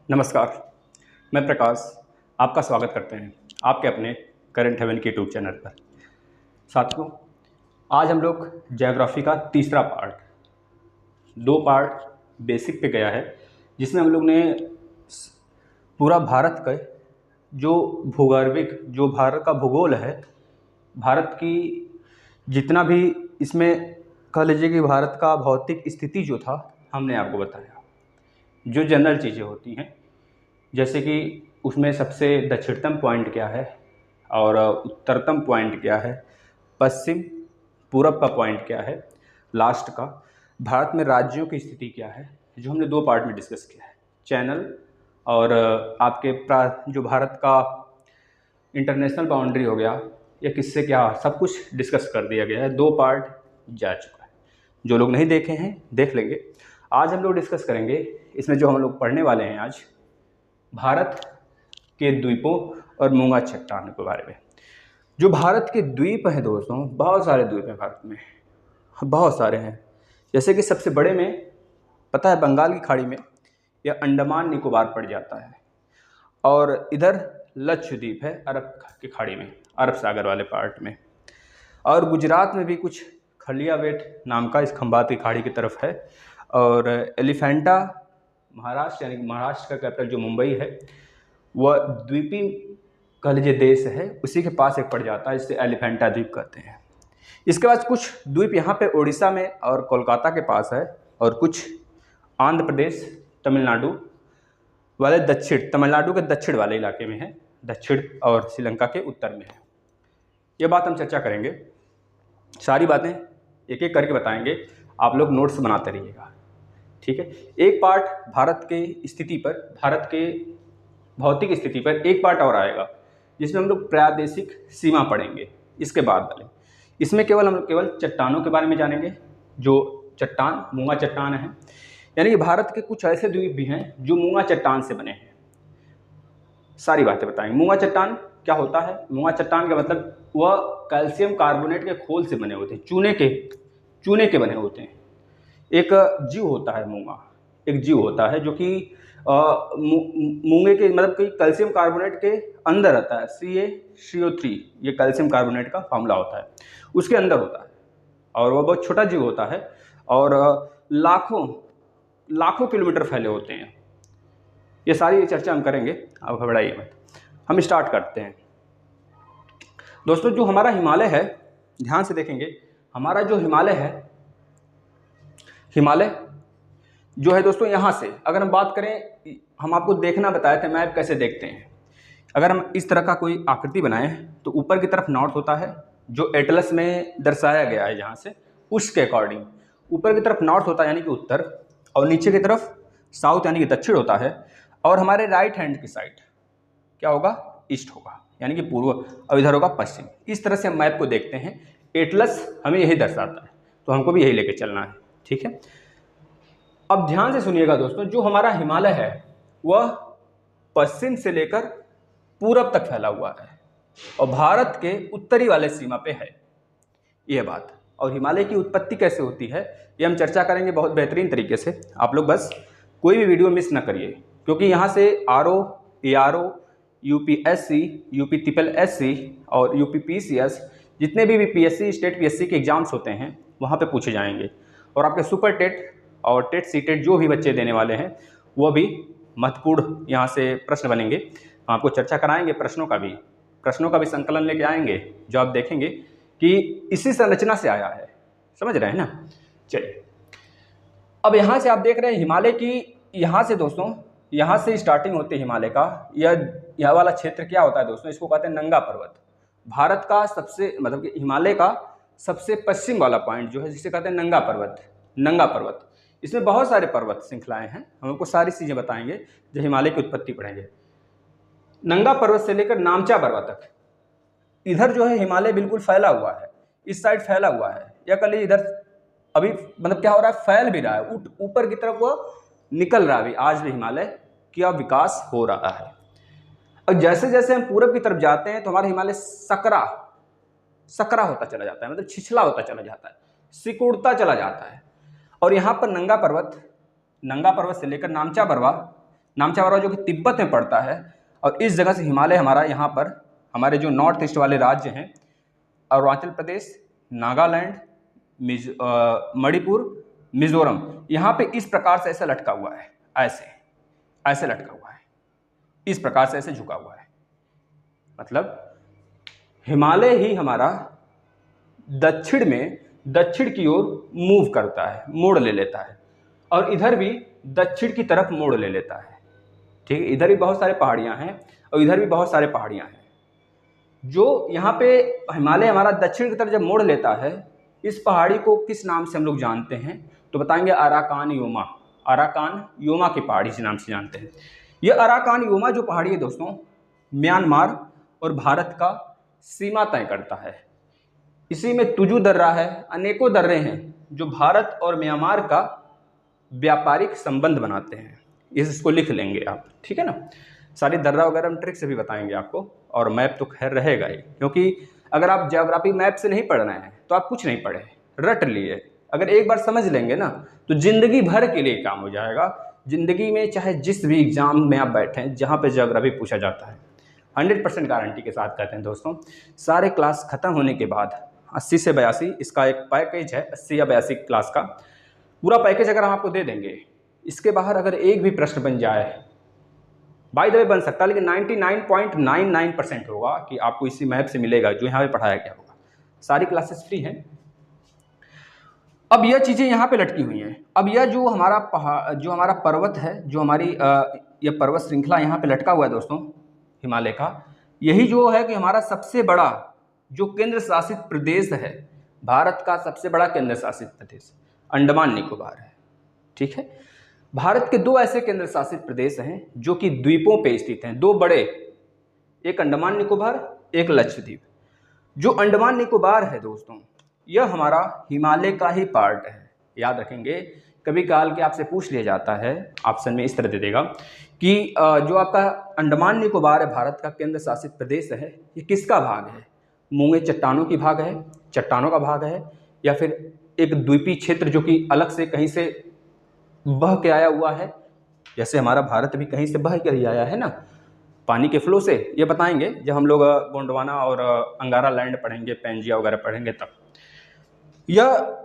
नमस्कार, मैं प्रकाश आपका स्वागत करते हैं आपके अपने करंट हेवन के यूट्यूब चैनल पर। साथियों, आज हम लोग ज्योग्राफी का तीसरा पार्ट, 2 पार्ट बेसिक पे गया है, जिसमें हम लोग ने पूरा भारत का जो भारत का भूगोल है, भारत की जितना भी इसमें कह लीजिए कि भारत का भौतिक स्थिति जो था, हमने आपको बताया। जो जनरल चीज़ें होती हैं, जैसे कि उसमें सबसे दक्षिणतम पॉइंट क्या है और उत्तरतम पॉइंट क्या है, पश्चिम पूरब का पॉइंट क्या है, लास्ट का भारत में राज्यों की स्थिति क्या है, जो हमने 2 पार्ट में डिस्कस किया है। चैनल और आपके जो भारत का इंटरनेशनल बाउंड्री हो गया या किससे क्या, सब कुछ डिस्कस कर दिया गया है। 2 पार्ट जा चुका है। जो लोग नहीं देखे हैं देख लेंगे। आज हम लोग डिस्कस करेंगे इसमें जो हम लोग पढ़ने वाले हैं आज, भारत के द्वीपों और मूंगा चट्टान के बारे में। जो भारत के द्वीप हैं दोस्तों, बहुत सारे द्वीप हैं भारत में, बहुत सारे हैं। जैसे कि सबसे बड़े में पता है बंगाल की खाड़ी में या अंडमान निकोबार पड़ जाता है, और इधर लक्षद्वीप है अरब की खाड़ी में, अरब सागर वाले पार्ट में। और गुजरात में भी कुछ खलियावेट नाम का इस खंबात की खाड़ी की तरफ है। और एलिफेंटा महाराष्ट्र, यानी महाराष्ट्र का कैपिटल जो मुंबई है, वह द्वीपी कह लीजिए देश है, उसी के पास एक पड़ जाता है, जिसे एलिफेंटा द्वीप कहते हैं। इसके बाद कुछ द्वीप यहाँ पे उड़ीसा में और कोलकाता के पास है, और कुछ आंध्र प्रदेश, तमिलनाडु वाले तमिलनाडु के दक्षिण वाले इलाके में है, दक्षिण और श्रीलंका के उत्तर में है। ये बात हम चर्चा करेंगे, सारी बातें एक एक करके बताएंगे, आप लोग नोट्स बनाते रहिएगा, ठीक है। एक पार्ट भारत के स्थिति पर, भारत के भौतिक स्थिति पर एक पार्ट और आएगा, जिसमें हम लोग प्रादेशिक सीमा पढ़ेंगे। इसके बाद वाले इसमें हम लोग केवल चट्टानों के बारे में जानेंगे, जो चट्टान मूंगा चट्टान है, यानी कि भारत के कुछ ऐसे द्वीप भी हैं जो मूंगा चट्टान से बने हैं। सारी बातें बताएंगे। मूंगा चट्टान क्या होता है? मूंगा चट्टान का मतलब वह कैल्शियम कार्बोनेट के खोल से बने होते हैं, चूने के बने होते हैं। एक जीव होता है मूंगा, एक जीव होता है जो कि मूंगे के मतलब कि कैल्शियम कार्बोनेट के अंदर रहता है। CaCO3 ये कैल्शियम कार्बोनेट का फार्मूला होता है, उसके अंदर होता है, और वह बहुत छोटा जीव होता है, और लाखों किलोमीटर फैले होते हैं। ये सारी चर्चा हम करेंगे, अब घबराइए मत। हम स्टार्ट करते हैं दोस्तों। जो हमारा हिमालय है, ध्यान से देखेंगे, हमारा जो हिमालय है, हिमालय जो है दोस्तों, यहाँ से अगर हम बात करें, हम आपको देखना बताए थे मैप कैसे देखते हैं। अगर हम इस तरह का कोई आकृति बनाएं तो ऊपर की तरफ नॉर्थ होता है, जो एटलस में दर्शाया गया है, जहाँ से उसके अकॉर्डिंग ऊपर की तरफ नॉर्थ होता है यानी कि उत्तर, और नीचे की तरफ साउथ यानी कि दक्षिण होता है, और हमारे राइट हैंड की साइड क्या होगा? ईस्ट होगा, यानी कि पूर्व, और इधर होगा पश्चिम। इस तरह से हम मैप को देखते हैं। एटलस हमें यही दर्शाता है, तो हमको भी यही लेके चलना है, ठीक है। अब ध्यान से सुनिएगा दोस्तों, जो हमारा हिमालय है वह पश्चिम से लेकर पूरब तक फैला हुआ है, और भारत के उत्तरी वाले सीमा पे है यह बात। और हिमालय की उत्पत्ति कैसे होती है ये हम चर्चा करेंगे बहुत बेहतरीन तरीके से। आप लोग बस कोई भी वीडियो मिस ना करिए, क्योंकि यहाँ से RO, ARO, UPSC, UP SSC और UPPCS जितने भी PSC, स्टेट PSC के एग्जाम्स होते हैं वहाँ पे पूछे जाएंगे। और आपके सुपर टेट और टेट सीटेट जो भी बच्चे देने वाले हैं, वो भी महत्वपूर्ण यहाँ से प्रश्न बनेंगे। हम आपको चर्चा कराएंगे प्रश्नों का भी संकलन लेके आएंगे, जो आप देखेंगे कि इसी संरचना से आया है। समझ रहे हैं ना? चलिए, अब यहाँ से आप देख रहे हैं हिमालय की, यहाँ से दोस्तों, यहाँ से स्टार्टिंग होती है हिमालय का। यह वाला क्षेत्र क्या होता है दोस्तों? इसको कहते हैं नंगा पर्वत। भारत का सबसे मतलब कि हिमालय का सबसे पश्चिम वाला पॉइंट जो है, जिसे कहते हैं नंगा पर्वत। इसमें बहुत सारे पर्वत श्रृंखलाएं हैं, हम आपको सारी चीजें बताएंगे जब हिमालय की उत्पत्ति पढ़ेंगे। नंगा पर्वत से लेकर नामचा पर्वत तक इधर जो है हिमालय बिल्कुल फैला हुआ है, इस साइड फैला हुआ है, या कल इधर अभी मतलब क्या हो रहा है, फैल भी रहा है, ऊपर की तरफ वो निकल रहा है। अभी आज भी हिमालय का विकास हो रहा है। और जैसे जैसे हम पूरब की तरफ जाते हैं तो हमारा हिमालय सकरा होता चला जाता है, मतलब छिछला होता चला जाता है, सिकुड़ता चला जाता है। और यहाँ पर नंगा पर्वत से लेकर नामचा नामचा वाला जो कि तिब्बत में पड़ता है, और इस जगह से हिमालय हमारा यहाँ पर हमारे जो नॉर्थ ईस्ट वाले राज्य हैं, अरुणाचल प्रदेश, नागालैंड, मणिपुर, मिजोरम, यहाँ पे इस प्रकार से ऐसे लटका हुआ है, ऐसे ऐसे लटका हुआ है, इस प्रकार से ऐसे झुका हुआ है। मतलब हिमालय ही हमारा दक्षिण की ओर मूव करता है, मोड़ ले लेता है, और इधर भी दक्षिण की तरफ मोड़ ले लेता है। ठीक है, इधर भी बहुत सारे पहाड़ियाँ हैं और इधर भी बहुत सारे पहाड़ियाँ हैं। जो यहाँ पे हिमालय हमारा दक्षिण की तरफ जब मोड़ लेता है, इस पहाड़ी को किस नाम से हम लोग जानते हैं, तो बताएंगे अराकान योमा। अराकान योमा की पहाड़ी इस नाम से जानते हैं। ये अराकान योमा जो पहाड़ी है दोस्तों, म्यांमार और भारत का सीमा तय करता है। इसी में तुजू दर्रा है, अनेकों दर्रे हैं जो भारत और म्यांमार का व्यापारिक संबंध बनाते हैं। इसको लिख लेंगे आप, ठीक है ना। सारी दर्रा वगैरह हम ट्रिक से भी बताएंगे आपको, और मैप तो खैर रहेगा ही, क्योंकि अगर आप ज्योग्राफी मैप से नहीं पढ़ रहे हैं तो आप कुछ नहीं पढ़े, रट लिए। अगर एक बार समझ लेंगे ना तो जिंदगी भर के लिए काम हो जाएगा। जिंदगी में चाहे जिस भी एग्जाम में आप बैठें जहाँ पे ज्योग्राफी पूछा जाता है, 100% गारंटी के साथ कहते हैं दोस्तों, सारे क्लास खत्म होने के बाद 80 से 82 इसका एक पैकेज है, 80 या 82 क्लास का पूरा पैकेज अगर हम आपको दे देंगे, इसके बाहर अगर एक भी प्रश्न बन जाए, बाय द वे बन सकता है, लेकिन 99.99% होगा कि आपको इसी मैप से मिलेगा जो यहाँ पे पढ़ाया गया होगा। सारी क्लासेस फ्री हैं। अब यह चीज़ें यहाँ पे लटकी हुई हैं। अब यह जो हमारा पर्वत है, जो हमारी यह पर्वत श्रृंखला यहाँ पे लटका हुआ है दोस्तों, हिमालय का, यही जो है कि हमारा सबसे बड़ा जो केंद्र शासित प्रदेश है, भारत का सबसे बड़ा केंद्र शासित प्रदेश अंडमान निकोबार है। ठीक है, भारत के दो ऐसे केंद्र शासित प्रदेश हैं जो कि द्वीपों पे स्थित हैं, दो बड़े, एक अंडमान निकोबार, एक लक्षद्वीप। जो अंडमान निकोबार है दोस्तों, यह हमारा हिमालय का ही पार्ट है। याद रखेंगे, कभी काल के आपसे पूछ लिया जाता है, ऑप्शन में इस तरह दे देगा कि जो आपका अंडमान निकोबार है, भारत का केंद्र शासित प्रदेश है, ये किसका भाग है? मूंगे चट्टानों की भाग है, चट्टानों का भाग है, या फिर एक द्वीपीय क्षेत्र जो कि अलग से कहीं से बह के आया हुआ है, जैसे हमारा भारत भी कहीं से बह के ही आया है ना, पानी के फ्लो से। ये बताएंगे जब हम लोग गोंडवाना और अंगारा लैंड पढ़ेंगे, पेंजिया वगैरह पढ़ेंगे तब। यह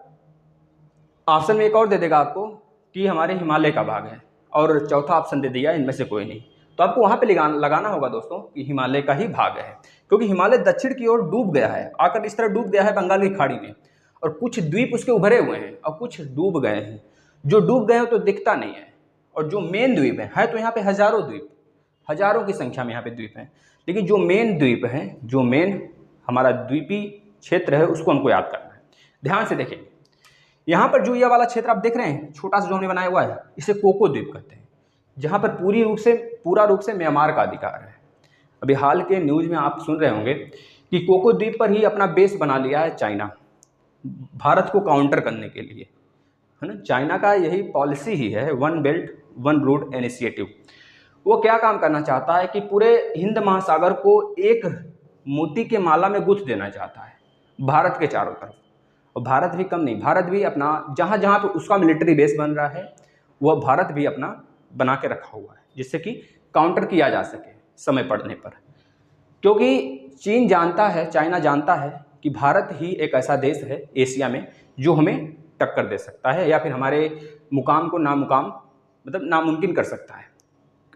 ऑप्शन में एक और दे देगा आपको कि हमारे हिमालय का भाग है, और चौथा ऑप्शन दे दिया इनमें से कोई नहीं। तो आपको वहाँ पे लगाना होगा दोस्तों कि हिमालय का ही भाग है, क्योंकि हिमालय दक्षिण की ओर डूब गया है, आकर इस तरह डूब गया है बंगाल की खाड़ी में, और कुछ द्वीप उसके उभरे हुए हैं और कुछ डूब गए हैं। जो डूब गए हैं तो दिखता नहीं है, और जो मेन द्वीप है तो यहाँ पे हजारों द्वीप, हजारों की संख्या में यहाँ पे द्वीप हैं, लेकिन जो मेन द्वीप है, जो मेन हमारा द्वीपीय क्षेत्र है, उसको हमको याद करना है। ध्यान से देखें, यहाँ पर जो यह वाला क्षेत्र आप देख रहे हैं, छोटा सा जो हमने बनाया हुआ है, इसे कोको द्वीप कहते हैं, जहाँ पर पूरा रूप से म्यांमार का अधिकार है। अभी हाल के न्यूज़ में आप सुन रहे होंगे कि कोको द्वीप पर ही अपना बेस बना लिया है चाइना, भारत को काउंटर करने के लिए, है ना। चाइना का यही पॉलिसी ही है, one belt one road initiative. वो क्या काम करना चाहता है कि पूरे हिंद महासागर को एक मोती के माला में गुथ देना चाहता है, भारत के चारों तरफ। और भारत भी कम नहीं, भारत भी अपना जहाँ जहाँ पे उसका मिलिट्री बेस बन रहा है, वह भारत भी अपना बना के रखा हुआ है, जिससे कि काउंटर किया जा सके समय पड़ने पर। क्योंकि चीन जानता है, चाइना जानता है कि भारत ही एक ऐसा देश है एशिया में जो हमें टक्कर दे सकता है, या फिर हमारे मुकाम को नामुमकिन कर सकता है।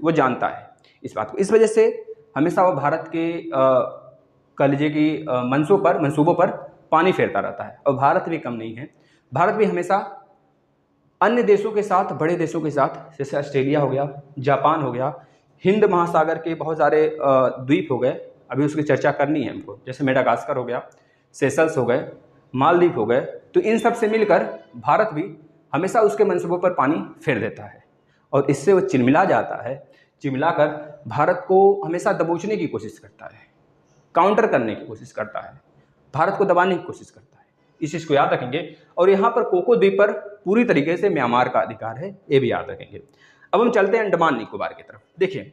वो जानता है इस बात को, इस वजह से हमेशा वो भारत के कह लीजिए कि मंसूबों पर पानी फेरता रहता है। और भारत भी कम नहीं है, भारत भी हमेशा अन्य देशों के साथ, बड़े देशों के साथ, जैसे ऑस्ट्रेलिया हो गया, जापान हो गया, हिंद महासागर के बहुत सारे द्वीप हो गए, अभी उसकी चर्चा करनी है हमको, जैसे मेडागास्कर हो गया, सेशल्स हो गए, मालदीव हो गए, तो इन सब से मिलकर भारत भी हमेशा उसके मंसूबों पर पानी फेर देता है, और इससे वो चिलमिला जाता है। चिलमिलाकर भारत को हमेशा दबोचने की कोशिश करता है, काउंटर करने की कोशिश करता है, भारत को दबाने की कोशिश करता है। इस चीज़ को याद रखेंगे। और यहाँ पर कोको द्वीप पर पूरी तरीके से म्यांमार का अधिकार है, ये भी याद रखेंगे। अब हम चलते हैं अंडमान निकोबार की तरफ। देखिए,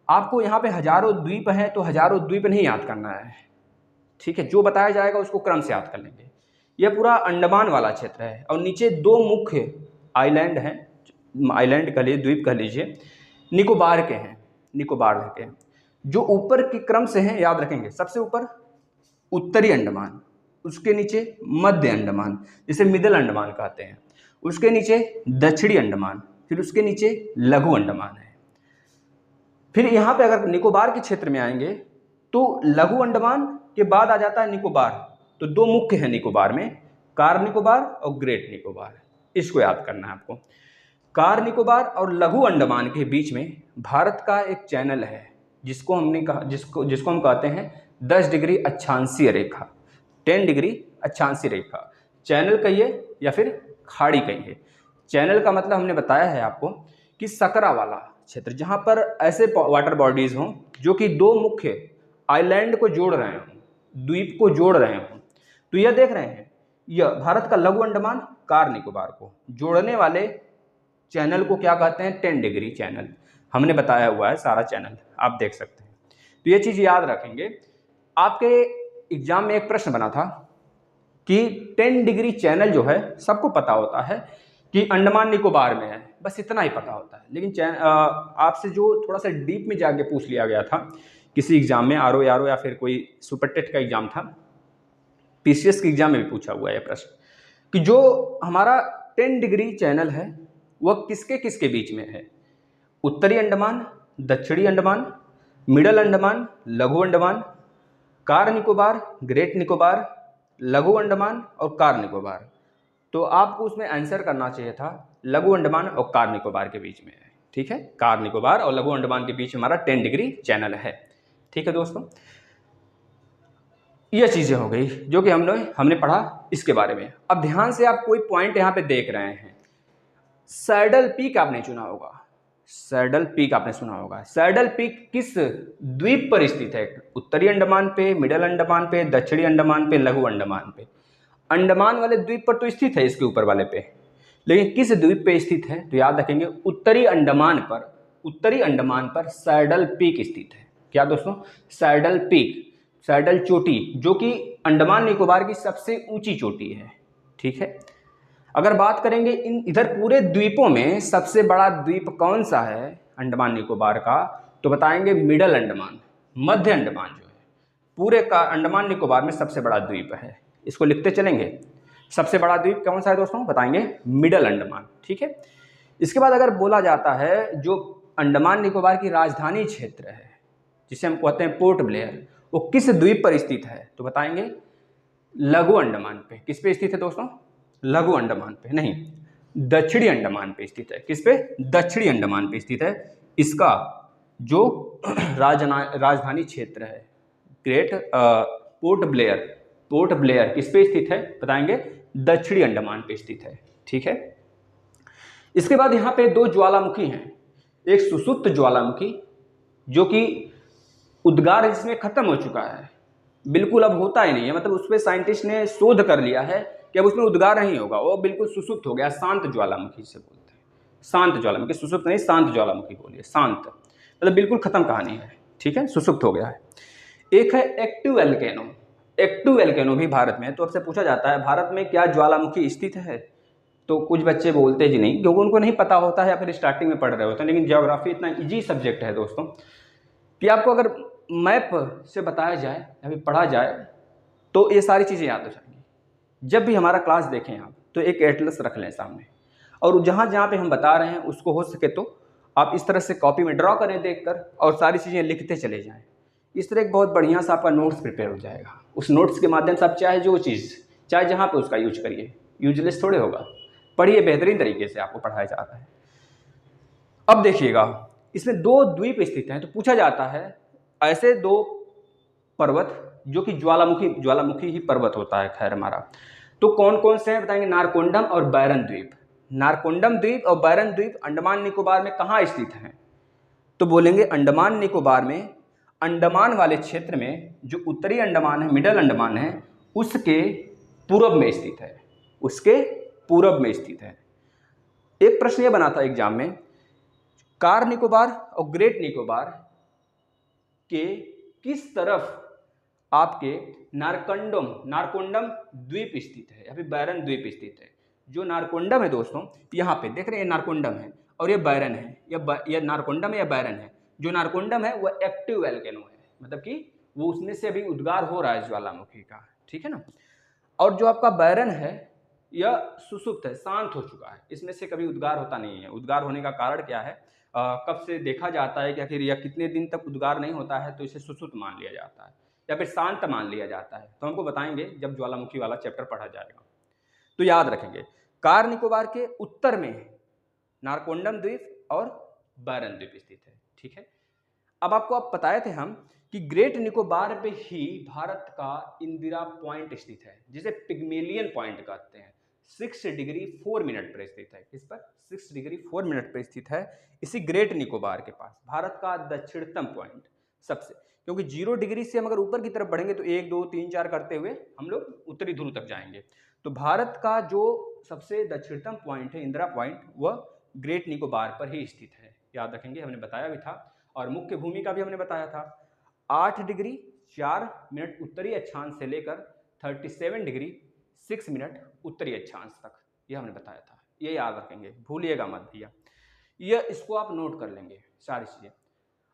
आपको यहाँ पे हजारों द्वीप हैं, तो हजारों द्वीप नहीं याद करना है, ठीक है। जो बताया जाएगा उसको क्रम से याद कर लेंगे। यह पूरा अंडमान वाला क्षेत्र है, और नीचे दो मुख्य आइलैंड हैं, आइलैंड कह लीजिए, द्वीप कह लीजिए। निकोबार के हैं, निकोबार के हैं। जो ऊपर के क्रम से हैं याद रखेंगे, सबसे ऊपर उत्तरी अंडमान, उसके नीचे मध्य अंडमान जिसे मिडल अंडमान कहते हैं, उसके नीचे दक्षिणी अंडमान, फिर उसके नीचे लघु अंडमान है। फिर यहाँ पे अगर निकोबार के क्षेत्र में आएंगे तो लघु अंडमान के बाद आ जाता है निकोबार। तो दो मुख्य हैं निकोबार में, कार निकोबार और ग्रेट निकोबार, इसको याद करना है आपको। कार निकोबार और लघु अंडमान के बीच में भारत का एक चैनल है जिसको हमने कहा जिसको हम कहते हैं 10 डिग्री अक्षांशीय रेखा, 10 डिग्री अक्षांशीय रेखा। चैनल कहिए या फिर खाड़ी कहिए। चैनल का मतलब हमने बताया है आपको कि सकरा वाला क्षेत्र, जहां पर ऐसे वाटर बॉडीज हों जो कि दो मुख्य आइलैंड को जोड़ रहे हों, द्वीप को जोड़ रहे हों। तो यह देख रहे हैं, यह भारत का लघु अंडमान कार निकोबार को जोड़ने वाले चैनल को क्या कहते हैं? 10 डिग्री चैनल। हमने बताया हुआ है सारा चैनल, आप देख सकते हैं। तो ये चीज़ याद रखेंगे। आपके एग्जाम में एक प्रश्न बना था कि 10 डिग्री चैनल जो है सबको पता होता है कि अंडमान निकोबार में है, बस इतना ही पता होता है। लेकिन आपसे जो थोड़ा सा डीप में जाके पूछ लिया गया था किसी एग्जाम में, आरओ या फिर कोई सुपर टेट का एग्जाम था, पीसीएस के एग्जाम में भी पूछा हुआ है प्रश्न कि जो हमारा 10 डिग्री चैनल है वह किसके किसके बीच में है? उत्तरी अंडमान, दक्षिणी अंडमान, मिडल अंडमान, लघु अंडमान, कार निकोबार, ग्रेट निकोबार, लघु अंडमान और कार निकोबार। तो आपको उसमें आंसर करना चाहिए था लघु अंडमान और कार निकोबार के बीच में है। ठीक है, कार निकोबार और लघु अंडमान के बीच हमारा 10 डिग्री चैनल है। ठीक है दोस्तों, ये चीजें हो गई जो कि हमने पढ़ा इसके बारे में। अब ध्यान से आप कोई पॉइंट यहाँ पे देख रहे हैं। सैडल पीक आपने चुना होगा, सैडल पीक आपने सुना होगा। सैडल पीक किस द्वीप पर स्थित है? उत्तरी अंडमान पे, मिडल अंडमान पे, दक्षिणी अंडमान पे, लघु अंडमान पे। अंडमान वाले द्वीप पर तो स्थित है, इसके ऊपर वाले पे, लेकिन किस द्वीप पे स्थित है? तो याद रखेंगे उत्तरी अंडमान पर, उत्तरी अंडमान पर सैडल पीक स्थित है। क्या दोस्तों? सैडल पीक, सैडल चोटी, जो कि अंडमान निकोबार की सबसे ऊंची चोटी है। ठीक है, अगर बात करेंगे इन इधर पूरे द्वीपों में सबसे बड़ा द्वीप कौन सा है अंडमान निकोबार का, तो बताएंगे मिडल अंडमान, मध्य अंडमान जो है पूरे का अंडमान निकोबार में सबसे बड़ा द्वीप है। इसको लिखते चलेंगे, सबसे बड़ा द्वीप कौन सा है दोस्तों? बताएंगे मिडल अंडमान। ठीक है, इसके बाद अगर बोला जाता है जो अंडमान निकोबार की राजधानी क्षेत्र है जिसे हम कहते हैं पोर्ट ब्लेयर, वो किस द्वीप पर स्थित है? तो बताएंगे लघु अंडमान पे। किस पे स्थित है दोस्तों? लघु अंडमान पे नहीं, दक्षिणी अंडमान पे स्थित है। किस पे? दक्षिणी अंडमान पे स्थित है। इसका जो राजधानी क्षेत्र है great port Blair, port Blair किस पे स्थित है? बताएंगे दक्षिणी अंडमान पे स्थित है। ठीक है, इसके बाद यहाँ पे दो ज्वालामुखी हैं। एक सुसुप्त ज्वालामुखी जो कि उद्गार जिसमें खत्म हो चुका है, बिल्कुल अब होता ही नहीं है, मतलब उस पर साइंटिस्ट ने शोध कर लिया है कि अब उसमें उद्गार नहीं होगा, वो बिल्कुल सुसुप्त हो गया। शांत ज्वालामुखी से बोलते हैं, शांत ज्वालामुखी, सुसुप्त नहीं, शांत ज्वालामुखी बोलिए। शांत मतलब बिल्कुल खत्म कहानी है। ठीक है, सुसुप्त हो गया है। एक है एक्टिव एल्केनो, एक्टिव एल्केनो भी भारत में है। तो आपसे पूछा जाता है भारत में क्या ज्वालामुखी स्थित है, तो कुछ बच्चे बोलते जी नहीं, क्योंकि उनको नहीं पता होता है या फिर स्टार्टिंग में पढ़ रहे होते हैं। लेकिन ज्योग्राफी इतना ईजी सब्जेक्ट है दोस्तों कि आपको अगर मैप से बताया जाए या फिर पढ़ा जाए तो ये सारी चीज़ें याद हो जाएंगी। जब भी हमारा क्लास देखें आप तो एक एटलस रख लें सामने, और जहाँ जहाँ पे हम बता रहे हैं उसको हो सके तो आप इस तरह से कॉपी में ड्रॉ करें देखकर, और सारी चीज़ें लिखते चले जाएं। इस तरह एक बहुत बढ़िया सा आपका नोट्स प्रिपेयर हो जाएगा। उस नोट्स के माध्यम से आप चाहे जो चीज़ चाहे जहाँ पे उसका यूज करिए, यूजलेस थोड़े होगा। पढ़िए, बेहतरीन तरीके से आपको पढ़ाया जा रहा है। अब देखिएगा, इसमें दो द्वीप स्थित हैं। तो पूछा जाता है ऐसे दो पर्वत जो कि ज्वालामुखी ही पर्वत होता है खैर हमारा, तो कौन कौन से हैं? बताएंगे नारकोंडम और बैरन द्वीप। नारकोंडम द्वीप और बैरन द्वीप अंडमान निकोबार में कहाँ स्थित हैं? तो बोलेंगे अंडमान निकोबार में, अंडमान वाले क्षेत्र में, जो उत्तरी अंडमान है, मिडल अंडमान है, उसके पूर्व में स्थित है, उसके पूर्व में स्थित है। एक प्रश्न ये बना था एग्जाम में, कार निकोबार और ग्रेट निकोबार के किस तरफ आपके नारकोंडम द्वीप स्थित है या फिर बैरन द्वीप स्थित है? जो नारकोंडम है दोस्तों, यहाँ पे देख रहे हैं नारकोंडम है, और ये बैरन है, या नारकोंडम है या बैरन है। जो नारकोंडम है वह एक्टिव वैल्केनो है, मतलब कि वो उसमें से अभी उद्गार हो रहा है ज्वालामुखी का, ठीक है ना। और जो आपका बैरन है यह सुसुप्त है, शांत हो चुका है, इसमें से कभी उद्गार होता नहीं है। उद्गार होने का कारण क्या है, कब से देखा जाता है कि आखिर या कितने दिन तक उद्गार नहीं होता है तो इसे सुसुप्त मान लिया जाता है या फिर शांत मान लिया जाता है, तो हमको बताएंगे जब ज्वालामुखी वाला चैप्टर पढ़ा जाएगा। तो याद रखेंगे, कार निकोबार के उत्तर में नारकोंडम द्वीप और बैरन द्वीप स्थित है, ठीक है। अब आपको आप बताए थे हम कि ग्रेट निकोबार पे ही भारत का इंदिरा पॉइंट स्थित है, जिसे पिग्मेलियन पॉइंट कहते हैं। 6 डिग्री 4 मिनट पर स्थित है। किस पर? 6 डिग्री 4 मिनट पर स्थित है इसी ग्रेट निकोबार के पास, भारत का दक्षिणतम पॉइंट सबसे, क्योंकि 0 डिग्री से हम अगर ऊपर की तरफ बढ़ेंगे तो 1 2 3 4 करते हुए हम लोग उत्तरी ध्रुव तक जाएंगे। तो भारत का जो सबसे दक्षिणतम पॉइंट है, इंदिरा पॉइंट, वह ग्रेट निकोबार पर ही स्थित है। याद रखेंगे, हमने बताया भी था। और मुख्य भूमि का भी हमने बताया था, 8 डिग्री 4 मिनट उत्तरी अक्षांश से लेकर 37 डिग्री 6 मिनट उत्तरी अक्षांश तक, यह हमने बताया था। ये याद रखेंगे, भूलिएगा मत भैया, यह इसको आप नोट कर लेंगे सारी चीज़ें।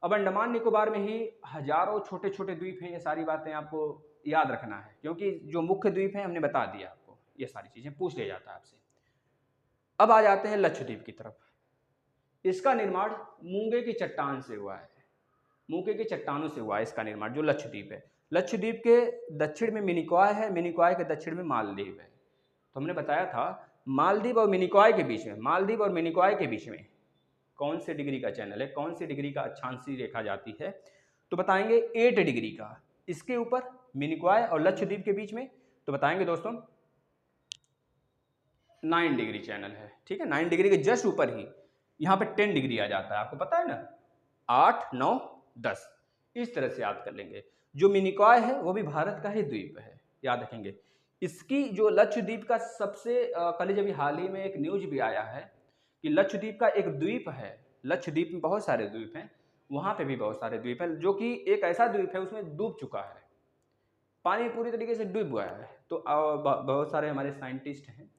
अब अंडमान निकोबार में ही हजारों छोटे छोटे द्वीप हैं, ये सारी बातें आपको याद रखना है, क्योंकि जो मुख्य द्वीप हैं हमने बता दिया आपको, ये सारी चीज़ें पूछ लिया जाता है आपसे। अब आ जाते हैं लक्षद्वीप की तरफ। इसका निर्माण मूंगे की चट्टान से हुआ है, मूंगे की चट्टानों से हुआ है इसका निर्माण, जो लक्षद्वीप है। लक्षद्वीप के दक्षिण में मिनिकॉय है, मिनिकॉय के दक्षिण में मालदीव है। तो हमने बताया था मालदीव और मिनिकॉय के बीच में, मालदीव और मिनिकॉय के बीच में कौन से डिग्री का चैनल है, कौन सी डिग्री का अक्षांशीय रेखा जाती है, तो बताएंगे 8 डिग्री का। इसके ऊपर मिनिकॉय और लक्षद्वीप के बीच में तो बताएंगे दोस्तों 9 डिग्री चैनल है, ठीक है। 9 डिग्री के जस्ट ऊपर ही यहाँ पे 10 डिग्री आ जाता है, आपको पता है ना, 8 9 10, इस तरह से याद कर लेंगे। जो मिनिकॉय है वो भी भारत का ही द्वीप है, याद रखेंगे। इसकी जो लक्षद्वीप का सबसे कल जब हाल ही में एक न्यूज भी आया है कि लक्षद्वीप का एक द्वीप है, लक्षद्वीप में बहुत सारे द्वीप हैं, वहाँ पे भी बहुत सारे द्वीप हैं, जो कि एक ऐसा द्वीप है उसमें डूब चुका है, पानी पूरी तरीके से डूब गया है। तो बहुत सारे हमारे साइंटिस्ट हैं,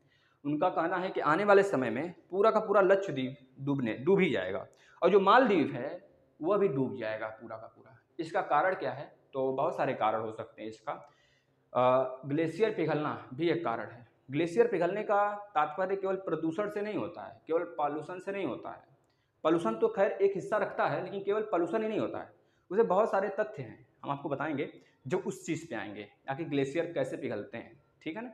उनका कहना है कि आने वाले समय में पूरा का पूरा लक्षद्वीप डूब ही जाएगा, और जो मालदीव है वह भी डूब जाएगा पूरा का पूरा। इसका कारण क्या है? तो बहुत सारे कारण हो सकते हैं इसका। ग्लेशियर पिघलना भी एक कारण है। ग्लेशियर पिघलने का तात्पर्य केवल प्रदूषण से नहीं होता है, केवल पॉल्यूशन से नहीं होता है। पॉल्यूशन तो खैर एक हिस्सा रखता है, लेकिन केवल पॉल्यूशन ही नहीं होता है, उसे बहुत सारे तथ्य हैं, हम आपको बताएंगे जो उस चीज़ पे आएंगे, आखिर ग्लेशियर कैसे पिघलते हैं, ठीक है ना।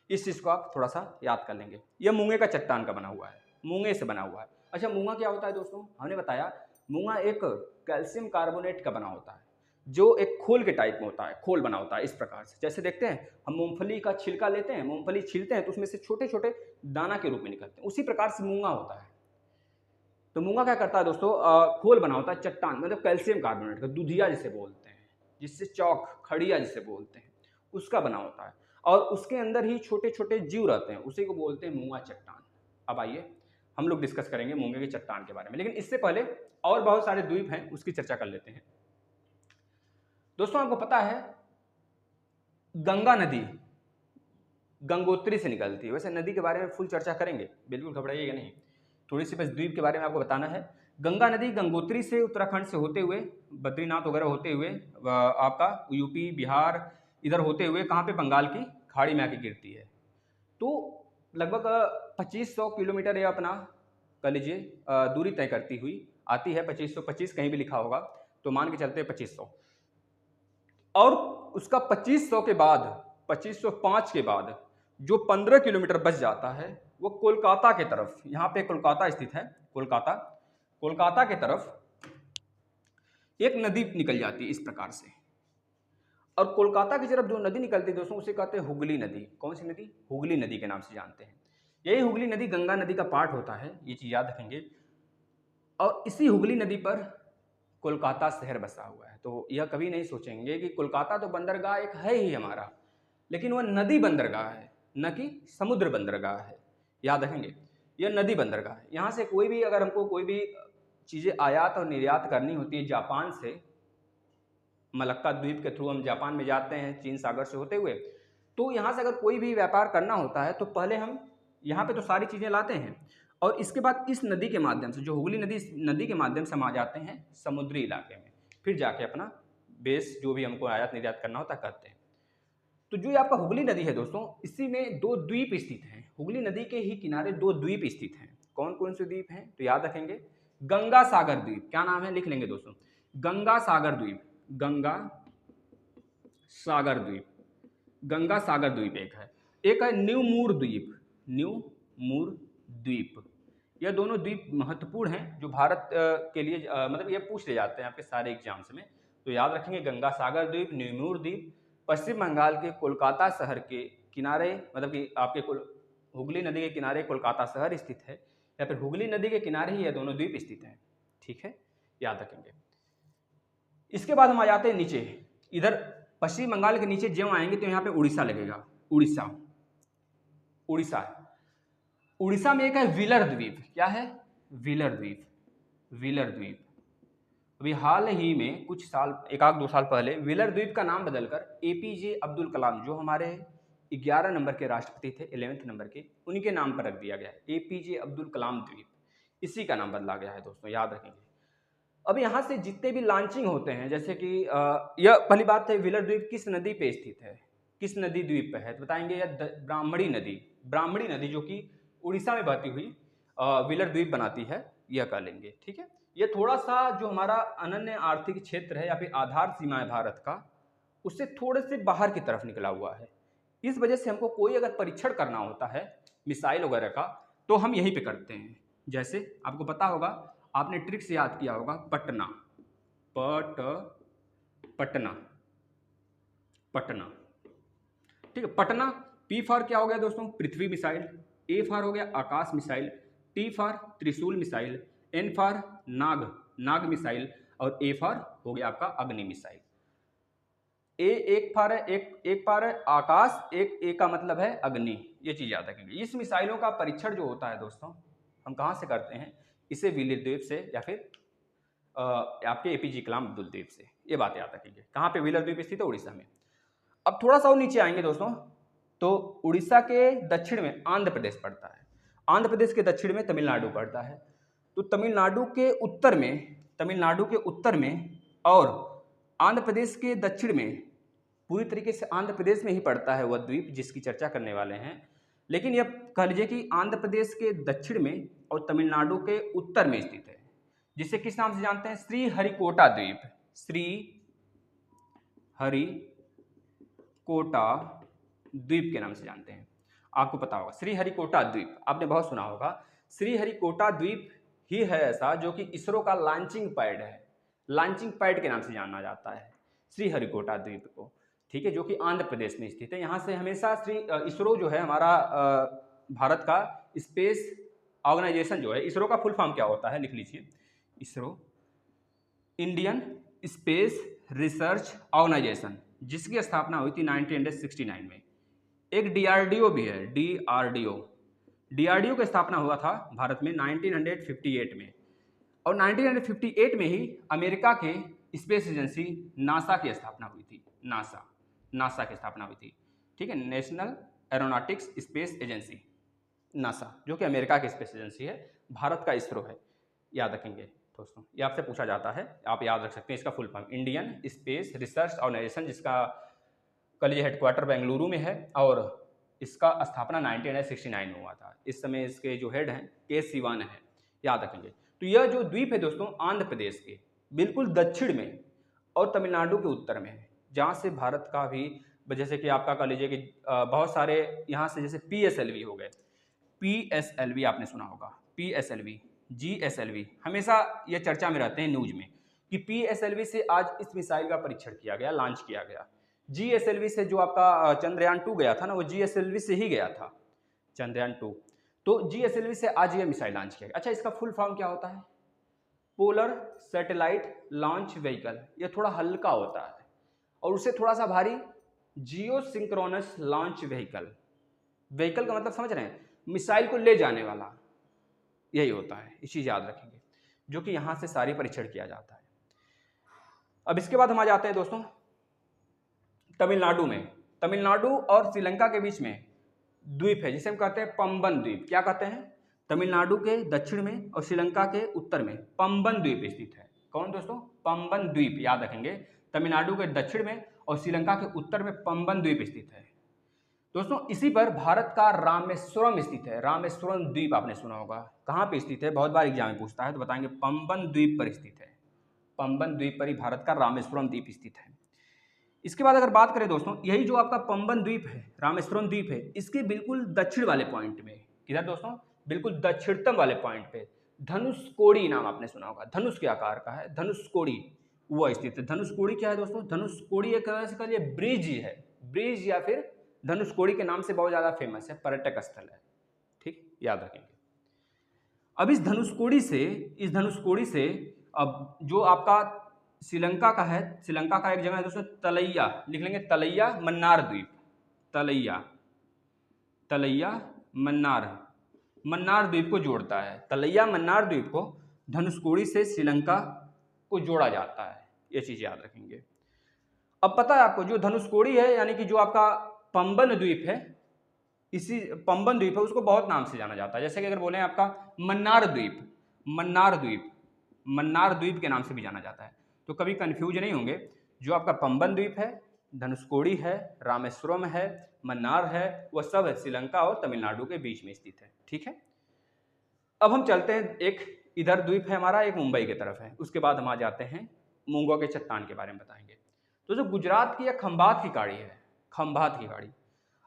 इस चीज़ को आप थोड़ा सा याद कर लेंगे। यह मूंगे का चट्टान का बना हुआ है, मूंगे से बना हुआ है। अच्छा, मूंगा क्या होता है दोस्तों? हमने बताया मूंगा एक कैल्शियम कार्बोनेट का बना होता है, जो एक खोल के टाइप में होता है, खोल बना होता है इस प्रकार से। जैसे देखते हैं हम मूंगफली का छिलका लेते हैं, मूंगफली छीलते हैं तो उसमें से छोटे छोटे दाना के रूप में निकलते हैं, उसी प्रकार से मूंगा होता है। तो मूंगा क्या करता है दोस्तों? खोल बना होता है, चट्टान, मतलब कैल्शियम कार्बोनेट का, दूधिया जिसे बोलते हैं, जिससे चौक, खड़िया जिसे बोलते हैं, उसका बना होता है, और उसके अंदर ही छोटे छोटे जीव रहते हैं, उसी को बोलते हैं मूंगा चट्टान। अब आइए हम लोग डिस्कस करेंगे मूंगे की चट्टान के बारे में, लेकिन इससे पहले और बहुत सारे द्वीप हैं उसकी चर्चा कर लेते हैं। दोस्तों आपको पता है गंगा नदी गंगोत्री से निकलती है। वैसे नदी के बारे में फुल चर्चा करेंगे, बिल्कुल घबराइएगा नहीं, थोड़ी सी बस द्वीप के बारे में आपको बताना है। गंगा नदी गंगोत्री से उत्तराखंड से होते हुए, बद्रीनाथ वगैरह होते हुए, आपका यूपी बिहार इधर होते हुए कहाँ पे, बंगाल की खाड़ी में आके गिरती है। तो लगभग 2500 किलोमीटर ये अपना कह लीजिए दूरी तय करती हुई आती है। 2525 कहीं भी लिखा होगा तो मान के चलते हैं 2500, और उसका 2500 के बाद, 2505 के बाद जो 15 किलोमीटर बच जाता है वो कोलकाता के तरफ, यहाँ पे कोलकाता स्थित है, कोलकाता के तरफ एक नदी निकल जाती है इस प्रकार से। और कोलकाता की तरफ जो नदी निकलती है दोस्तों उसे कहते हैं हुगली नदी। कौन सी नदी? हुगली नदी के नाम से जानते हैं। यही हुगली नदी गंगा नदी का पार्ट होता है, ये चीज याद रखेंगे। और इसी हुगली नदी पर कोलकाता शहर बसा हुआ है। तो यह कभी नहीं सोचेंगे कि कोलकाता तो बंदरगाह एक है ही हमारा, लेकिन वह नदी बंदरगाह है, न कि समुद्र बंदरगाह है। याद रखेंगे, यह नदी बंदरगाह है। यहाँ से कोई भी, अगर हमको कोई भी चीज़ें आयात और निर्यात करनी होती है जापान से, मलक्का द्वीप के थ्रू हम जापान में जाते हैं चीन सागर से होते हुए, तो यहाँ से अगर कोई भी व्यापार करना होता है तो पहले हम यहाँ पे तो सारी चीज़ें लाते हैं, और इसके बाद इस नदी के माध्यम से, जो हुगली नदी, इस नदी के माध्यम से हम आ जाते हैं समुद्री इलाके में, फिर जाके अपना बेस जो भी हमको आयात निर्यात करना होता करते हैं। तो जो ये आपका हुगली नदी है दोस्तों, इसी में 2 द्वीप स्थित हैं। हुगली नदी के ही किनारे 2 द्वीप स्थित हैं। कौन कौन से द्वीप हैं तो याद रखेंगे, गंगा सागर द्वीप, क्या नाम है लिख लेंगे दोस्तों, गंगा सागर द्वीप, गंगा सागर द्वीप, गंगा सागर द्वीप एक है न्यू मूर द्वीप, न्यू मूर द्वीप। यह दोनों द्वीप महत्वपूर्ण हैं जो भारत के लिए मतलब ये पूछ ले जाते हैं आपके सारे एग्जाम्स में, तो याद रखेंगे गंगा सागर द्वीप, न्यू मूर द्वीप, पश्चिम बंगाल के कोलकाता शहर के किनारे, मतलब कि आपके हुगली नदी के किनारे कोलकाता शहर स्थित है, या फिर हुगली नदी के किनारे ही यह दोनों द्वीप स्थित हैं। ठीक है, याद रखेंगे। इसके बाद हम आ जाते हैं नीचे, इधर पश्चिम बंगाल के नीचे ज्यों आएंगे तो यहाँ पे उड़ीसा लगेगा, उड़ीसा, उड़ीसा। उड़ीसा में एक है व्हीलर द्वीप, क्या है, व्हीलर द्वीप, व्हीलर द्वीप। अभी हाल ही में कुछ साल, 1-2 साल पहले व्हीलर द्वीप का नाम बदलकर एपीजे अब्दुल कलाम, जो हमारे 11 नंबर के राष्ट्रपति थे, 11th नंबर के, उन्हीं के नाम पर रख दिया गया है, एपीजे अब्दुल कलाम द्वीप, इसी का नाम बदला गया है दोस्तों, याद रखेंगे। अब यहाँ से जितने भी लॉन्चिंग होते हैं, जैसे कि यह पहली बात है, व्हीलर द्वीप किस नदी पे स्थित है, किस नदी द्वीप पे है, तो बताएंगे यह ब्राह्मणी नदी, ब्राह्मणी नदी जो कि उड़ीसा में बहती हुई व्हीलर द्वीप बनाती है, यह कर लेंगे। ठीक है, ये थोड़ा सा जो हमारा अनन्य आर्थिक क्षेत्र है या फिर आधार सीमा है भारत का, उससे थोड़े से बाहर की तरफ निकला हुआ है। इस वजह से हमको कोई अगर परीक्षण करना होता है मिसाइल वगैरह का, तो हम यहीं पे करते हैं। जैसे आपको पता होगा, आपने ट्रिक्स याद किया होगा, पटना, पटना, पटना। ठीक है, पटना, पी फॉर क्या हो गया दोस्तों, पृथ्वी मिसाइल, ए फॉर हो गया Akash missile, T for Trishul missile, N for Nag, Nag missile, और ए फॉर हो गया आपका अग्नि मिसाइल। एक फॉर है, एक फॉर है आकाश, एक का मतलब है अग्नि, ये चीज याद रखेंगे। इस मिसाइलों का परीक्षण जो होता है दोस्तों, हम कहाँ से करते हैं, इसे व्हीलर द्वीप से या फिर आपके एपीजे कलाम अब्दुल द्वीप से, ये बात याद रखेंगे। कहाँ पे व्हीलर द्वीप स्थित है, उड़ीसा में। अब थोड़ा सा और नीचे आएंगे दोस्तों, तो उड़ीसा के दक्षिण में आंध्र प्रदेश पड़ता है, आंध्र प्रदेश के दक्षिण में तमिलनाडु पड़ता है, तो तमिलनाडु के उत्तर में और आंध्र प्रदेश के दक्षिण में, पूरी तरीके से आंध्र प्रदेश में ही पड़ता है वह द्वीप जिसकी चर्चा करने वाले हैं। लेकिन यह कह लीजिए कि आंध्र प्रदेश के दक्षिण में और तमिलनाडु के उत्तर में स्थित है, जिसे किस नाम से जानते हैं, श्रीहरिकोटा द्वीप, श्रीहरिकोटा द्वीप के नाम से जानते हैं। आपको पता होगा श्रीहरिकोटा द्वीप, आपने बहुत सुना होगा। श्रीहरिकोटा द्वीप ही है ऐसा जो कि इसरो का लॉन्चिंग पैड है, लॉन्चिंग पैड के नाम से जाना जाता है श्रीहरिकोटा द्वीप को। ठीक है, जो कि आंध्र प्रदेश में स्थित है। यहाँ से हमेशा इसरो जो है हमारा भारत का स्पेस ऑर्गेनाइजेशन जो है, इसरो का फुल फॉर्म क्या होता है लिख लीजिए, ISRO, Indian Space Research Organisation, जिसकी स्थापना हुई थी 1969 में। एक डीआरडीओ भी है, डीआरडीओ की स्थापना हुआ था भारत में 1958 में, और 1958 में ही अमेरिका के स्पेस एजेंसी नासा की स्थापना हुई थी, नासा की स्थापना हुई थी। ठीक है, national aeronautics space agency, NASA, जो कि अमेरिका की स्पेस एजेंसी है, भारत का इसरो है, याद रखेंगे दोस्तों। ये आपसे पूछा जाता है, आप याद रख सकते हैं इसका full form, Indian Space Research Organisation, जिसका कॉलेज हेडक्वार्टर बेंगलुरु में है, और इसका स्थापना 1969 में हुआ था। इस समय इसके जो हेड हैं के सिवान है, याद रखेंगे। तो यह जो द्वीप है दोस्तों, आंध्र प्रदेश के बिल्कुल दक्षिण में और तमिलनाडु के उत्तर में है, जहाँ से भारत का भी, जैसे कि आपका कह लीजिए कि बहुत सारे यहाँ से, जैसे PSLV हो गए, PSLV आपने सुना होगा, PSLV, GSLV, हमेशा ये चर्चा में रहते हैं न्यूज में कि PSLV से आज इस मिसाइल का परीक्षण किया गया, लॉन्च किया गया। GSLV से जो आपका चंद्रयान 2 गया था ना, वो GSLV से ही गया था, चंद्रयान 2, तो GSLV से आज ये मिसाइल लॉन्च किया गया। अच्छा, इसका फुल फॉर्म क्या होता है, पोलर सैटेलाइट लॉन्च व्हीकल। ये थोड़ा हल्का होता है और उससे थोड़ा सा भारी, जियो सिंक्रोनस लॉन्च व्हीकल। व्हीकल का मतलब समझ रहे हैं, मिसाइल को ले जाने वाला, यही होता है, इस चीज़ याद रखेंगे, जो कि यहाँ से सारी परीक्षण किया जाता है। अब इसके बाद हम आ जाते हैं दोस्तों तमिलनाडु में। तमिलनाडु और श्रीलंका के बीच में द्वीप है जिसे हम कहते हैं पंबन द्वीप। क्या कहते हैं, तमिलनाडु के दक्षिण में और श्रीलंका के उत्तर में पंबन द्वीप स्थित है। कौन दोस्तों? पंबन द्वीप, याद रखेंगे। तमिलनाडु के दक्षिण में और श्रीलंका के उत्तर में पंबन द्वीप स्थित है। दोस्तों इसी पर भारत का रामेश्वरम स्थित है। रामेश्वरम द्वीप आपने सुना होगा, कहाँ पे स्थित है? बहुत बार एग्जाम में पूछता है, तो बताएंगे पंबन द्वीप पर स्थित है। पंबन द्वीप पर ही भारत का रामेश्वरम द्वीप स्थित है। इसके बाद अगर बात करें दोस्तों, यही जो आपका पंबन द्वीप है, रामेश्वरम द्वीप है, इसके बिल्कुल दक्षिण वाले पॉइंट में, किधर दोस्तों? बिल्कुल दक्षिणतम वाले पॉइंट पे धनुषकोडी नाम आपने सुना होगा, धनुष के आकार का है, धनुषकोडी वो स्थित है। धनुषकोडी क्या है दोस्तों? धनुषकोडी एक तरह से कहिए ब्रिज ही है, ब्रिज या फिर धनुषकोडी के नाम से बहुत ज़्यादा फेमस है, पर्यटक स्थल है। ठीक, याद रखेंगे। अब इस धनुषकोडी से अब जो आपका श्रीलंका का है, श्रीलंका का एक जगह है दोस्तों तलैया, लिख लेंगे तलैया मन्नार द्वीप, तलैया मन्नार द्वीप को जोड़ता है। तलैया मन्नार द्वीप को धनुषकोडी से श्रीलंका को जोड़ा जाता है, ये चीज़ याद रखेंगे। अब पता है आपको, जो धनुषकोडी है यानी कि जो आपका पंबन द्वीप है, इसी पंबन द्वीप है, उसको बहुत नाम से जाना जाता है। जैसे कि अगर बोले आपका मन्नार द्वीप के नाम से भी जाना जाता है, तो कभी कंफ्यूज नहीं होंगे। जो आपका पंबन द्वीप है, धनुषकोडी है, रामेश्वरम है, मन्नार है, वह सब श्रीलंका और तमिलनाडु के बीच में स्थित है। ठीक है, अब हम चलते हैं, एक इधर द्वीप है हमारा, एक मुंबई की तरफ है, उसके बाद हम आ जाते हैं मूंगा के चट्टान के बारे में बताएंगे। तो जो गुजरात की खंभात की खाड़ी है, खंभात की खाड़ी,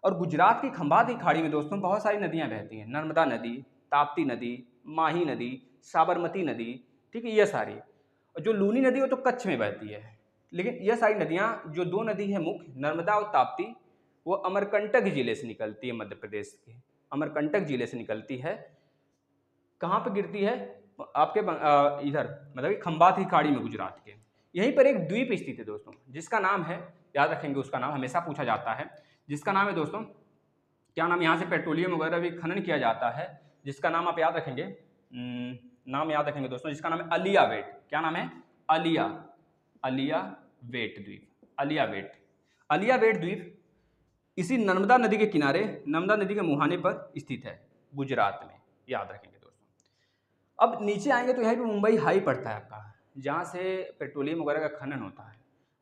और गुजरात की खंभात की खाड़ी में दोस्तों बहुत सारी नदियां बहती हैं। नर्मदा नदी, ताप्ती नदी, माही नदी, साबरमती नदी, ठीक है, ये सारी। और जो लूनी नदी वो तो कच्छ में बहती है, लेकिन यह सारी नदियां, जो दो नदी है मुख्य, नर्मदा और ताप्ती, वो अमरकंटक जिले से निकलती है, मध्य प्रदेश के अमरकंटक जिले से निकलती है। कहाँ पे गिरती है? आपके इधर मतलब खंभात की खाड़ी में, गुजरात के। यहीं पर एक द्वीप स्थित है दोस्तों, जिसका नाम है, याद रखेंगे, उसका नाम हमेशा पूछा जाता है, जिसका नाम है दोस्तों, क्या नाम? यहाँ से पेट्रोलियम वगैरह भी खनन किया जाता है, जिसका नाम आप याद रखेंगे, नाम याद रखेंगे दोस्तों, जिसका नाम है अलियावेट। क्या नाम है? अलियावेट द्वीप। अलियावेट द्वीप इसी नर्मदा नदी के किनारे, नर्मदा नदी के मुहाने पर स्थित है, गुजरात में, याद रखेंगे दोस्तों। अब नीचे आएंगे तो यहाँ पे मुंबई हाई पड़ता है आपका, जहाँ से पेट्रोलियम वगैरह का खनन होता है।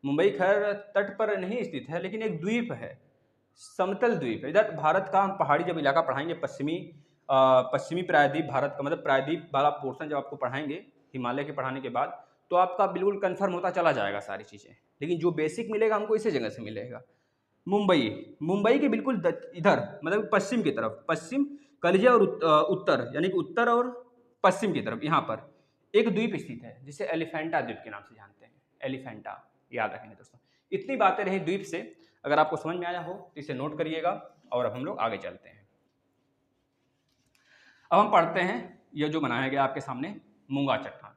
मुंबई खैर तट पर नहीं स्थित है, लेकिन एक द्वीप है, समतल द्वीप है। इधर भारत का हम पहाड़ी जब इलाका पढ़ाएंगे, पश्चिमी प्रायद्वीप भारत का, मतलब प्रायद्वीप वाला पोर्शन जब आपको पढ़ाएंगे हिमालय के पढ़ाने के बाद, तो आपका बिल्कुल कन्फर्म होता चला जाएगा सारी चीज़ें। लेकिन जो बेसिक मिलेगा हमको इसी जगह से मिलेगा। मुंबई के बिल्कुल इधर, मतलब पश्चिम की तरफ, पश्चिम कलिजे और उत्तर, यानी कि उत्तर और पश्चिम की तरफ, यहाँ पर एक द्वीप स्थित है, जिसे एलिफेंटा द्वीप के नाम से जानते हैं। एलिफेंटा, याद रखेंगे दोस्तों। इतनी बातें रही द्वीप से, अगर आपको समझ में आया हो तो इसे नोट करिएगा। और अब हम लोग आगे चलते हैं। अब हम पढ़ते हैं यह जो बनाया गया आपके सामने, मूंगा चट्टान।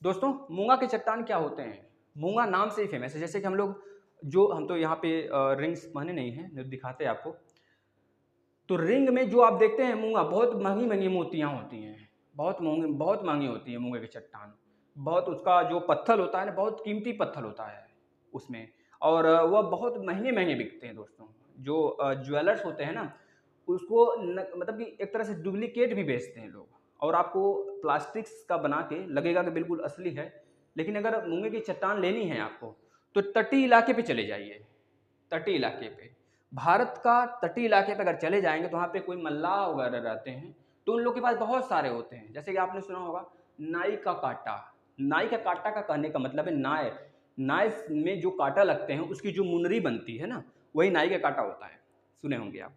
दोस्तों मूंगा के चट्टान क्या होते हैं? मूंगा नाम से ही फेमस है। जैसे कि हम तो यहाँ पे रिंग्स पहने नहीं हैं, जो दिखाते हैं आपको, तो रिंग में जो आप देखते हैं मूंगा, बहुत महंगी महंगी मोतियाँ होती हैं, बहुत महंगी होती है मूंगे की चट्टान। बहुत उसका जो पत्थर होता है ना, बहुत कीमती पत्थर होता है उसमें, और वह बहुत महंगे महंगे बिकते हैं दोस्तों। जो ज्वेलर्स होते हैं ना, उसको मतलब कि एक तरह से डुप्लीकेट भी बेचते हैं लोग, और आपको प्लास्टिक्स का बना के लगेगा कि बिल्कुल असली है। लेकिन अगर मूंगे की चट्टान लेनी है आपको, तो तटीय इलाके पे चले जाइए। तटीय इलाके पे, भारत का तटीय इलाके पे अगर चले जाएंगे, तो वहाँ पे कोई मल्लाह वगैरह रहते हैं, तो उन लोग के पास बहुत सारे होते हैं। जैसे कि आपने सुना होगा नाई का कांटा। नाई का कांटा का कहने का मतलब है नाई में जो कांटा लगते हैं, उसकी जो मुनरी बनती है ना, वही नाई का कांटा होता है, सुने होंगे आप।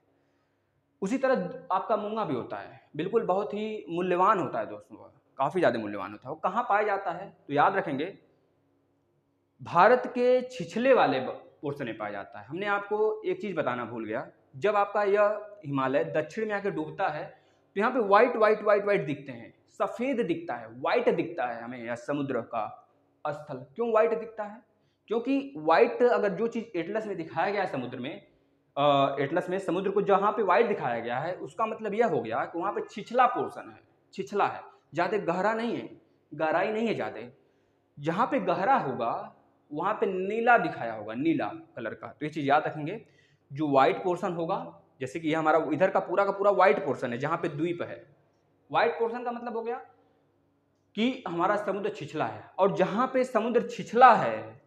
उसी तरह आपका मूंगा भी होता है, बिल्कुल बहुत ही मूल्यवान होता है दोस्तों, काफ़ी ज़्यादा मूल्यवान होता है। वो कहाँ पाया जाता है? तो याद रखेंगे, भारत के छिछले वाले पोर्शन में पाया जाता है। हमने आपको एक चीज़ बताना भूल गया, जब आपका यह हिमालय दक्षिण में आकर डूबता है, तो यहाँ पे वाइट दिखते हैं, सफ़ेद दिखता है, वाइट दिखता है हमें यह समुद्र का स्थल। क्यों वाइट दिखता है? क्योंकि वाइट, अगर जो चीज़ एटलस में दिखाया गया है समुद्र में, एटलस में समुद्र को जहाँ पे वाइट दिखाया गया है, उसका मतलब यह हो गया कि वहाँ पे छिछला पोर्शन है, छिछला है, ज़्यादा गहरा नहीं है, गहराई नहीं है ज़्यादा। जहाँ पे गहरा होगा वहाँ पे नीला दिखाया होगा, नीला कलर का। तो ये चीज़ याद रखेंगे, जो वाइट पोर्शन होगा, जैसे कि ये हमारा इधर का पूरा वाइट पोर्शन है, जहाँ पे द्वीप है, वाइड पोर्शन का मतलब हो गया कि हमारा समुद्र छिछला है, और जहाँ पे समुद्र छिछला है,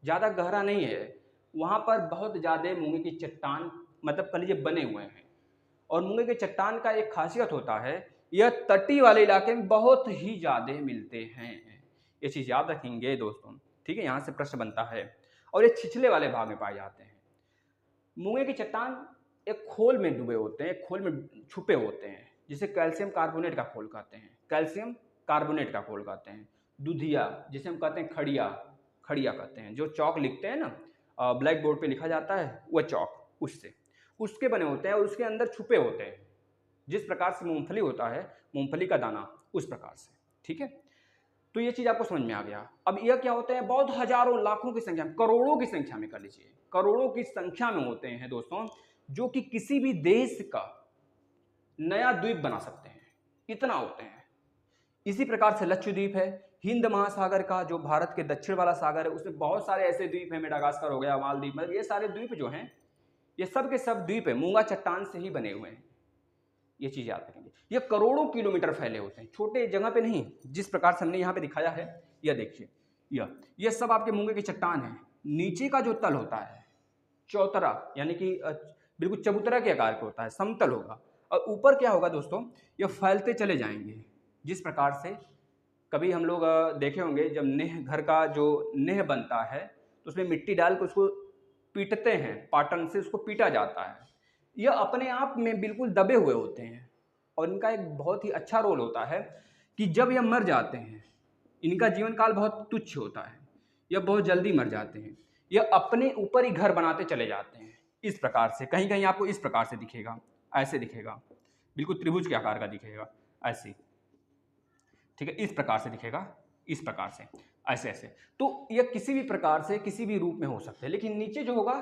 ज़्यादा गहरा नहीं है, वहाँ पर बहुत ज़्यादा मूंगे की चट्टान मतलब कह लीजिए बने हुए हैं। और मूंगे के चट्टान का एक खासियत होता है, यह तटीय वाले इलाके में बहुत ही ज़्यादा मिलते हैं। ये चीज़ याद रखेंगे दोस्तों, ठीक है, यहाँ से प्रश्न बनता है। और ये छिछले वाले भाग में पाए जाते हैं। मूंगे की चट्टान एक खोल में डूबे होते हैं, एक खोल में छुपे होते हैं, जिसे कैल्शियम कार्बोनेट का खोल कहते हैं, कैल्शियम कार्बोनेट का खोल कहते हैं। दुधिया जिसे हम कहते हैं खड़िया, खड़िया कहते हैं, जो चौक लिखते हैं ना, ब्लैक बोर्ड पे लिखा जाता है, वह चौक उससे उसके बने होते हैं और उसके अंदर छुपे होते हैं। जिस प्रकार से मूंगफली होता है, मूंगफली का दाना, उस प्रकार से, ठीक है। तो ये चीज़ आपको समझ में आ गया। अब यह क्या होते हैं, बहुत हजारों लाखों की संख्या में, करोड़ों की संख्या में, कर लीजिए करोड़ों की संख्या में होते हैं दोस्तों, जो कि किसी भी देश का नया द्वीप बना सकते हैं, इतना होते हैं। इसी प्रकार से लक्षद्वीप है, हिंद महासागर का जो भारत के दक्षिण वाला सागर है, उसमें बहुत सारे ऐसे द्वीप हैं, मेडागास्कर हो गया, मालदीव, मतलब ये सारे द्वीप जो हैं, ये सब के सब द्वीप है मूंगा चट्टान से ही बने हुए हैं। ये चीज़ याद रखेंगे। ये करोड़ों किलोमीटर फैले होते हैं, छोटे जगह पे नहीं। जिस प्रकार से हमने यहाँ पे दिखाया है, यह देखिए, यह सब आपके मूंगे की चट्टान है। नीचे का जो तल होता है चौतरा, यानी कि बिल्कुल चबूतरा के आकार का होता है, समतल होगा। और ऊपर क्या होगा दोस्तों, यह फैलते चले जाएंगे। जिस प्रकार से कभी हम लोग देखे होंगे, जब नेह, घर का जो नेह बनता है, तो उसमें मिट्टी डाल के उसको पीटते हैं, पाटन से उसको पीटा जाता है। यह अपने आप में बिल्कुल दबे हुए होते हैं, और इनका एक बहुत ही अच्छा रोल होता है कि जब यह मर जाते हैं, इनका जीवन काल बहुत तुच्छ होता है, यह बहुत जल्दी मर जाते हैं, यह अपने ऊपर ही घर बनाते चले जाते हैं। इस प्रकार से कहीं कहीं आपको इस प्रकार से दिखेगा, ऐसे दिखेगा, बिल्कुल त्रिभुज के आकार का दिखेगा, ऐसे, ठीक है, इस प्रकार से दिखेगा, इस प्रकार से, ऐसे ऐसे। तो यह किसी भी प्रकार से किसी भी रूप में हो सकते हैं, लेकिन नीचे जो होगा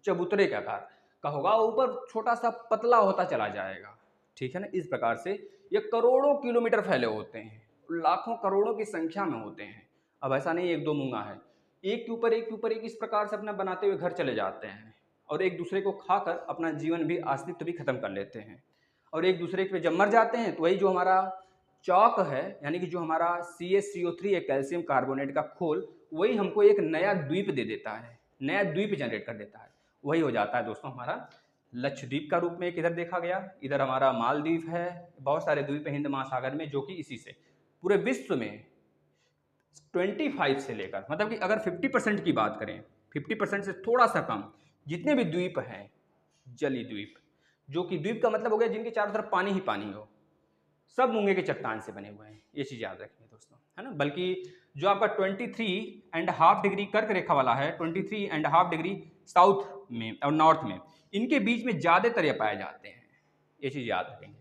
चबूतरे के आकार का होगा, ऊपर छोटा सा पतला होता चला जाएगा, ठीक है ना। इस प्रकार से ये करोड़ों किलोमीटर फैले होते हैं, लाखों करोड़ों की संख्या में होते हैं। अब ऐसा नहीं एक दो मूंगा है, एक के ऊपर एक के ऊपर एक, इस प्रकार से अपना बनाते हुए घर चले जाते हैं, और एक दूसरे को खाकर अपना जीवन भी, अस्तित्व भी खत्म कर लेते हैं। और एक दूसरे पे जब मर जाते हैं, तो वही जो हमारा चौक है, यानी कि जो हमारा CaCO3 है, कैल्शियम कार्बोनेट का खोल, वही हमको एक नया द्वीप दे देता है, नया द्वीप जनरेट कर देता है। वही हो जाता है दोस्तों हमारा लक्षद्वीप का रूप में। एक इधर देखा गया, इधर हमारा मालदीव है, बहुत सारे द्वीप है हिंद महासागर में, जो कि इसी से पूरे विश्व में 25 से लेकर, मतलब कि अगर 50% की बात करें, 50% से थोड़ा सा कम, जितने भी द्वीप हैं, जलीय द्वीप, जो कि द्वीप का मतलब हो गया जिनके चारों तरफ पानी ही पानी हो, सब मूंगे के चट्टान से बने हुए हैं। ये चीज़ याद रखिए दोस्तों, है ना। बल्कि जो आपका 23.5 डिग्री कर्क रेखा वाला है, 23.5 डिग्री साउथ में और नॉर्थ में, इनके बीच में ज़्यादातर ये पाए जाते हैं। ये चीज़ याद रखेंगे।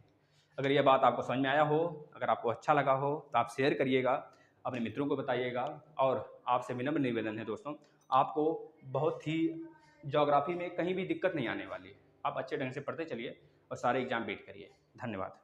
अगर यह बात आपको समझ में आया हो, अगर आपको अच्छा लगा हो, तो आप शेयर करिएगा, अपने मित्रों को बताइएगा। और आपसे विनम्र निवेदन है दोस्तों, आपको बहुत ही ज्योग्राफी में कहीं भी दिक्कत नहीं आने वाली है। आप अच्छे ढंग से पढ़ते चलिए और सारे एग्जाम बीट करिए। धन्यवाद।